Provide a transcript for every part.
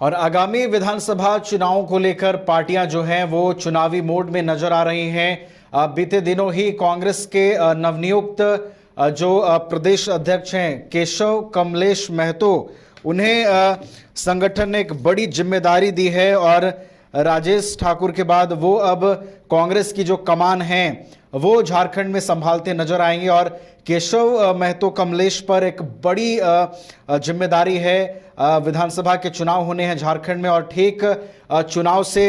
और आगामी विधानसभा चुनावों को लेकर पार्टियां जो हैं वो चुनावी मोड में नजर आ रही हैं। बीते दिनों ही कांग्रेस के नवनियुक्त जो प्रदेश अध्यक्ष हैं केशव कमलेश महतो, उन्हें संगठन ने एक बड़ी जिम्मेदारी दी है और राजेश ठाकुर के बाद वो अब कांग्रेस की जो कमान है वो झारखंड में संभालते नजर आएंगे। और केशव महतो कमलेश पर एक बड़ी जिम्मेदारी है। विधानसभा के चुनाव होने हैं झारखंड में और ठीक चुनाव से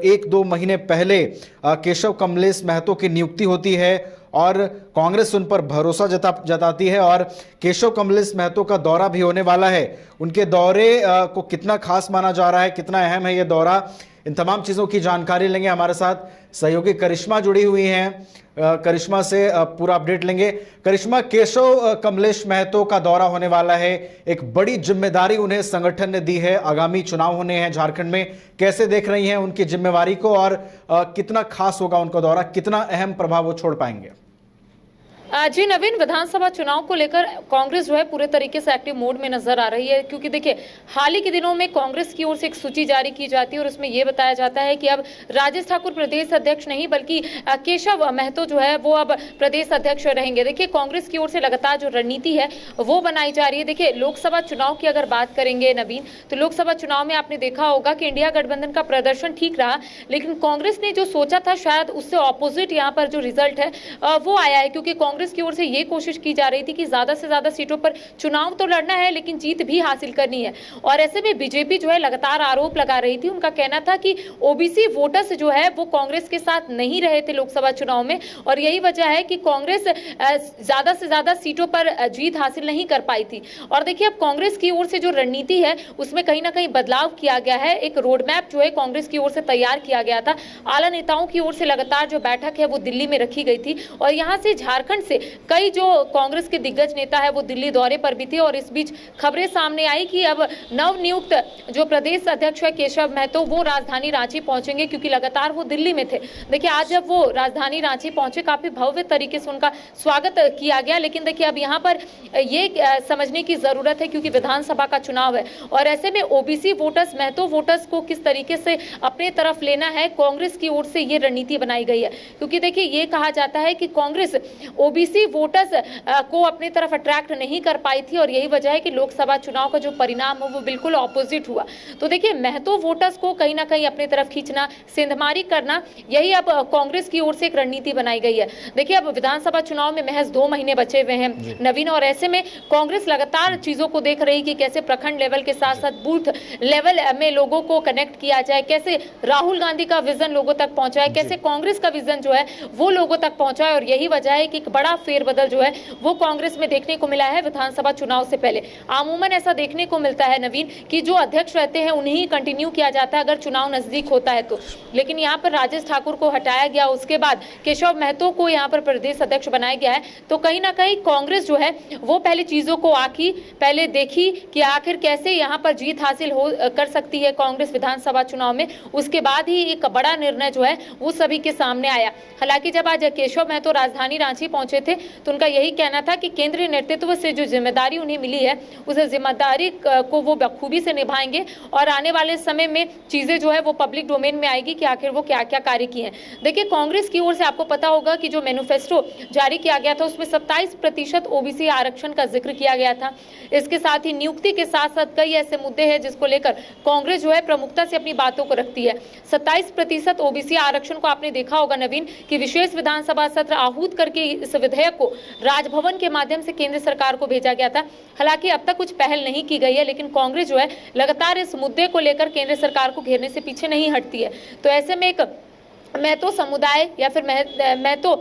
1-2 महीने पहले केशव कमलेश महतो की नियुक्ति होती है और कांग्रेस उन पर भरोसा जताती है और केशव कमलेश महतो का दौरा भी होने वाला है। उनके दौरे को कितना खास माना जा रहा है, कितना अहम है ये दौरा, इन तमाम चीज़ों की जानकारी लेंगे। हमारे साथ सहयोगी करिश्मा जुड़ी हुई हैं, करिश्मा से पूरा अपडेट लेंगे। करिश्मा, केशव कमलेश महतो का दौरा होने वाला है, एक बड़ी जिम्मेदारी उन्हें संगठन ने दी है, आगामी चुनाव होने हैं झारखंड में, कैसे देख रही हैं उनकी जिम्मेवारी को और कितना खास होगा उनका दौरा, कितना अहम प्रभाव वो छोड़ पाएंगे? जी नवीन, विधानसभा चुनाव को लेकर कांग्रेस जो है पूरे तरीके से एक्टिव मोड में नजर आ रही है, क्योंकि देखिए हाल ही के दिनों में कांग्रेस की ओर से एक सूची जारी की जाती है और उसमें यह बताया जाता है कि अब राजेश ठाकुर प्रदेश अध्यक्ष नहीं बल्कि केशव महतो जो है वो अब प्रदेश अध्यक्ष रहेंगे। देखिए कांग्रेस की ओर से लगातार जो रणनीति है वो बनाई जा रही है। देखिए लोकसभा चुनाव की अगर बात करेंगे नवीन, तो लोकसभा चुनाव में आपने देखा होगा कि इंडिया गठबंधन का प्रदर्शन ठीक रहा, लेकिन कांग्रेस ने जो सोचा था शायद उससे ऑपोजिट यहाँ पर जो रिजल्ट है वो आया है, क्योंकि कांग्रेस की ओर से ये कोशिश की जा रही थी कि ज्यादा से ज्यादा सीटों पर चुनाव तो लड़ना है लेकिन जीत भी हासिल करनी है। और ऐसे में बीजेपी जो है लगातार आरोप लगा रही थी, उनका कहना था कि ओबीसी वोटर्स जो है वो कांग्रेस के साथ नहीं रहे थे लोकसभा चुनाव में और यही वजह है कि कांग्रेस ज्यादा से ज्यादा सीटों पर जीत हासिल नहीं कर पाई थी। और देखिए अब कांग्रेस की ओर से जो रणनीति है उसमें कहीं ना कहीं बदलाव किया गया है। एक रोड मैप जो है कांग्रेस की ओर से तैयार किया गया था, आला नेताओं की ओर से लगातार जो बैठक है वो दिल्ली में रखी गई थी और यहाँ से झारखंड से कई जो कांग्रेस के दिग्गज नेता है वो दिल्ली दौरे पर भी थे। और इस बीच खबरें सामने आई कि अब नवनियुक्त जो प्रदेश अध्यक्ष है केशव महतो वो राजधानी रांची पहुंचेंगे, क्योंकि लगातार वो दिल्ली में थे। देखिए आज जब वो राजधानी रांची पहुंचे काफी भव्य तरीके से उनका स्वागत किया गया, लेकिन देखिए अब यहाँ पर ये समझने की जरूरत है क्योंकि विधानसभा का चुनाव है और ऐसे में ओबीसी वोटर्स, महतो वोटर्स को किस तरीके से अपने तरफ लेना है, कांग्रेस की ओर से ये रणनीति बनाई गई है। क्योंकि देखिए ये कहा जाता है कि कांग्रेस ओबीसी वोटर्स को अपनी तरफ अट्रैक्ट नहीं कर पाई थी और यही वजह है कि लोकसभा चुनाव का जो परिणाम हो वो बिल्कुल ऑपोजिट हुआ। तो देखिए महतो वोटर्स को कहीं ना कहीं अपनी तरफ खींचना, सेंधमारी करना, यही अब कांग्रेस की ओर से एक रणनीति बनाई गई है। देखिए अब विधानसभा चुनाव में महज 2 महीने बचे हुए हैं नवीन, और ऐसे में कांग्रेस लगातार चीजों को देख रही कि कैसे प्रखंड लेवल के साथ साथ बूथ लेवल में लोगों को कनेक्ट किया जाए, कैसे राहुल गांधी का विजन लोगों तक पहुंचाए, कैसे कांग्रेस का विजन जो है वो लोगों तक पहुंचाए। और यही वजह है कि एक बड़ा फेरबदल जो है वो कांग्रेस में देखने को मिला है विधानसभा चुनाव से पहले। आमूमन ऐसा देखने को मिलता है नवीन कि जो अध्यक्ष रहते हैं उन्हें ही कंटिन्यू किया जाता है अगर चुनाव नजदीक होता है तो, लेकिन यहाँ पर राजेश ठाकुर को हटाया गया, उसके बाद केशव महतो को यहाँ पर प्रदेश अध्यक्ष बनाया गया है। तो कहीं ना कहीं कांग्रेस जो है वो पहले चीजों को आंकी, पहले देखी कि आखिर कैसे यहाँ पर जीत हासिल कर सकती है कांग्रेस विधानसभा चुनाव में, उसके बाद ही एक बड़ा निर्णय जो है वो सभी के सामने आया। हालांकि जब आज केशव महतो राजधानी रांची पहुंचे थे तो उनका यही कहना था कि केंद्रीय नेतृत्व से जो जिम्मेदारी उन्हें मिली है उस जिम्मेदारी को वो बखूबी से निभाएंगे और आने वाले समय में चीजें जो है वो पब्लिक डोमेन में आएगी कि आखिर वो क्या क्या कार्य किए हैं। देखिए कांग्रेस की ओर से आपको पता होगा कि जो मैनिफेस्टो जारी किया गया था उसमें 27% ओबीसी आरक्षण का जिक्र किया गया था। इसके साथ ही नियुक्ति के साथ साथ कई ऐसे मुद्दे हैं जिसको लेकर कांग्रेस जो है प्रमुखता से अपनी बातों को रखती है। 27% ओबीसी आरक्षण को आपने देखा होगा नवीन कि विशेष विधानसभा सत्र आहूत करके इस विधेयक को राजभवन के माध्यम से केंद्र सरकार को भेजा गया था। हालांकि अब तक कुछ पहल नहीं की गई है, लेकिन कांग्रेस जो है लगातार इस मुद्दे को लेकर केंद्र सरकार को घेरने से पीछे नहीं हटती है। तो ऐसे में एक महतो समुदाय या फिर महतो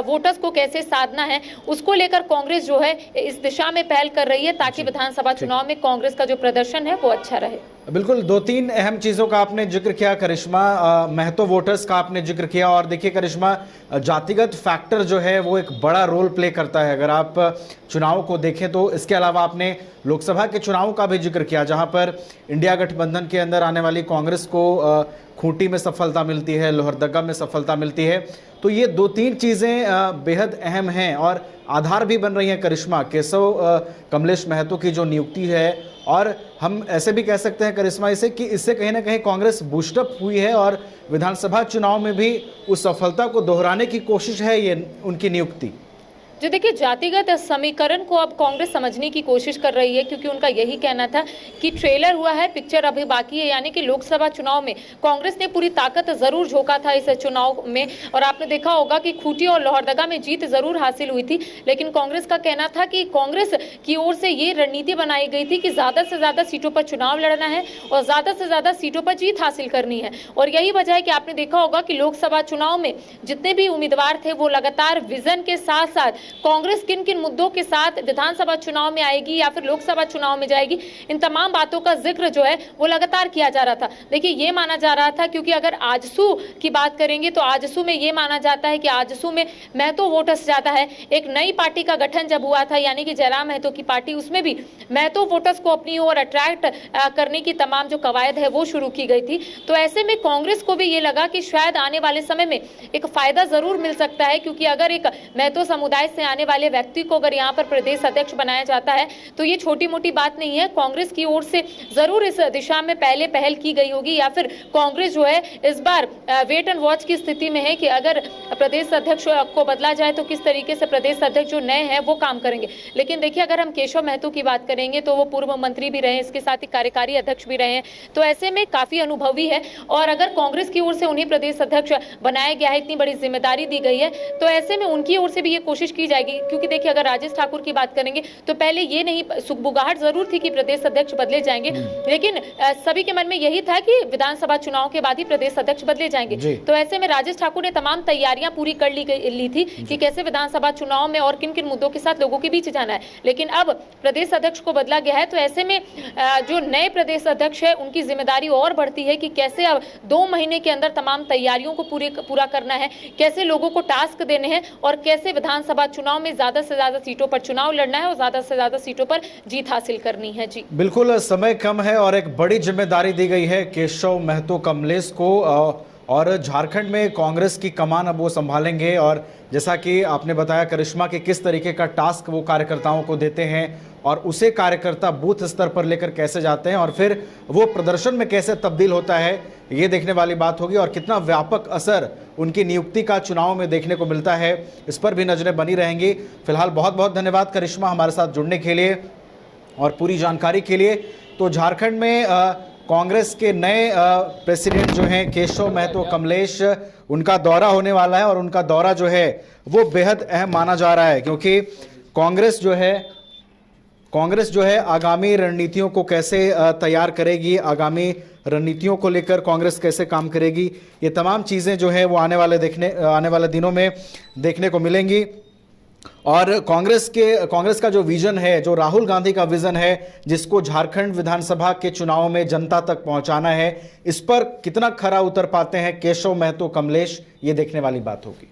वोटर्स को कैसे साधना है उसको लेकर कांग्रेस जो है इस दिशा में पहल कर रही है ताकि विधानसभा चुनाव में कांग्रेस का जो प्रदर्शन है वो अच्छा रहे। बिल्कुल, 2-3 अहम चीज़ों का आपने जिक्र किया करिश्मा, महतो वोटर्स का आपने जिक्र किया और देखिए करिश्मा, जातिगत फैक्टर जो है वो एक बड़ा रोल प्ले करता है अगर आप चुनाव को देखें तो। इसके अलावा आपने लोकसभा के चुनाव का भी जिक्र किया जहां पर इंडिया गठबंधन के अंदर आने वाली कांग्रेस को खूंटी में सफलता मिलती है, लोहरदगा में सफलता मिलती है। तो ये 2-3 चीज़ें बेहद अहम हैं और आधार भी बन रही हैं करिश्मा, केशव कमलेश महतो की जो नियुक्ति है और हम ऐसे भी कह सकते हैं करिश्मा इसे कि इससे कहीं ना कहीं कांग्रेस बूस्टअप हुई है और विधानसभा चुनाव में भी उस सफलता को दोहराने की कोशिश है ये उनकी नियुक्ति। जो देखिए जातिगत समीकरण को अब कांग्रेस समझने की कोशिश कर रही है, क्योंकि उनका यही कहना था कि ट्रेलर हुआ है, पिक्चर अभी बाकी है। यानी कि लोकसभा चुनाव में कांग्रेस ने पूरी ताकत जरूर झोंका था इस चुनाव में, और आपने देखा होगा कि खूंटी और लोहरदगा में जीत जरूर हासिल हुई थी, लेकिन कांग्रेस का कहना था कि कांग्रेस की ओर से ये रणनीति बनाई गई थी कि ज्यादा से ज्यादा सीटों पर चुनाव लड़ना है और ज्यादा से ज्यादा सीटों पर जीत हासिल करनी है। और यही वजह है कि आपने देखा होगा कि लोकसभा चुनाव में जितने भी उम्मीदवार थे वो लगातार विजन के साथ साथ कांग्रेस किन किन मुद्दों के साथ विधानसभा चुनाव में आएगी या फिर लोकसभा चुनाव में जाएगी, इन तमाम बातों का जिक्र जो है वो लगातार किया जा रहा था। देखिए ये माना जा रहा था, क्योंकि अगर आजसू की बात करेंगे तो आजसू में ये माना जाता है कि आजसू में महतो वोटर्स ज्यादा है। एक नई पार्टी का गठन जब हुआ था, यानी कि जयराम महतो की पार्टी, उसमें भी महतो वोटर्स को अपनी ओर अट्रैक्ट करने की तमाम जो कवायद है वो शुरू की गई थी। तो ऐसे में कांग्रेस को भी ये लगा कि शायद आने वाले समय में एक फायदा जरूर मिल सकता है, क्योंकि अगर एक महतो समुदाय से आने वाले व्यक्ति को अगर यहाँ पर प्रदेश अध्यक्ष बनाया जाता है तो ये छोटी मोटी बात नहीं है। कांग्रेस की ओर से जरूर इस दिशा में पहले पहल की गई होगी, या फिर कांग्रेस जो है इस बार वेट एंड वॉच की स्थिति में है कि अगर प्रदेश अध्यक्ष को बदला जाए तो किस तरीके से प्रदेश अध्यक्ष जो नए हैं वो काम करेंगे। लेकिन देखिए अगर हम केशव महतो की बात करेंगे तो वो पूर्व मंत्री भी रहे, इसके साथ ही कार्यकारी अध्यक्ष भी रहे हैं, तो ऐसे में काफी अनुभवी है। और अगर कांग्रेस की ओर से उन्हें प्रदेश अध्यक्ष बनाया गया है, इतनी बड़ी जिम्मेदारी दी गई है, तो ऐसे में उनकी ओर से भी ये कोशिश की जाएगी। क्योंकि देखिए अगर राजेश ठाकुर की बात करेंगे तो पहले ये नहीं सुगबुगाहट जरूर थी कि प्रदेश अध्यक्ष बदले जाएंगे, लेकिन सभी के मन में यही था कि विधानसभा चुनाव के बाद ही प्रदेश अध्यक्ष बदले जाएंगे। तो ऐसे में राजेश ठाकुर ने तमाम तैयारियां पूरी कर ली थी कि कैसे विधानसभा चुनाव में और किन किन मुद्दों के साथ लोगों के बीच जाना है। लेकिन अब प्रदेश अध्यक्ष को बदला गया है, तो ऐसे में जो नए प्रदेश अध्यक्ष है उनकी जिम्मेदारी और बढ़ती है कि कैसे अब 2 महीने के अंदर तमाम तैयारियों को पूरा करना है, कैसे लोगों को टास्क देने हैं और कैसे विधानसभा चुनाव में ज्यादा से ज्यादा सीटों पर चुनाव लड़ना है और ज्यादा से ज्यादा सीटों पर जीत हासिल करनी है। जी बिल्कुल, समय कम है और एक बड़ी जिम्मेदारी दी गई है केशव महतो कमलेश को, और झारखंड में कांग्रेस की कमान अब वो संभालेंगे। और जैसा कि आपने बताया करिश्मा कि किस तरीके का टास्क वो कार्यकर्ताओं को देते हैं और उसे कार्यकर्ता बूथ स्तर पर लेकर कैसे जाते हैं और फिर वो प्रदर्शन में कैसे तब्दील होता है, ये देखने वाली बात होगी। और कितना व्यापक असर उनकी नियुक्ति का चुनाव में देखने को मिलता है, इस पर भी नजरें बनी रहेंगी। फिलहाल बहुत बहुत धन्यवाद करिश्मा हमारे साथ जुड़ने के लिए और पूरी जानकारी के लिए। तो झारखंड में कांग्रेस के नए प्रेसिडेंट जो हैं केशव महतो कमलेश, उनका दौरा होने वाला है और उनका दौरा जो है वो बेहद अहम माना जा रहा है, क्योंकि कांग्रेस जो है आगामी रणनीतियों को कैसे तैयार करेगी, आगामी रणनीतियों को लेकर कांग्रेस कैसे काम करेगी, ये तमाम चीज़ें जो है वो आने वाले दिनों में देखने को मिलेंगी। और कांग्रेस का जो विजन है, जो राहुल गांधी का विजन है, जिसको झारखंड विधानसभा के चुनाव में जनता तक पहुंचाना है, इस पर कितना खरा उतर पाते हैं केशव महतो कमलेश, ये देखने वाली बात होगी।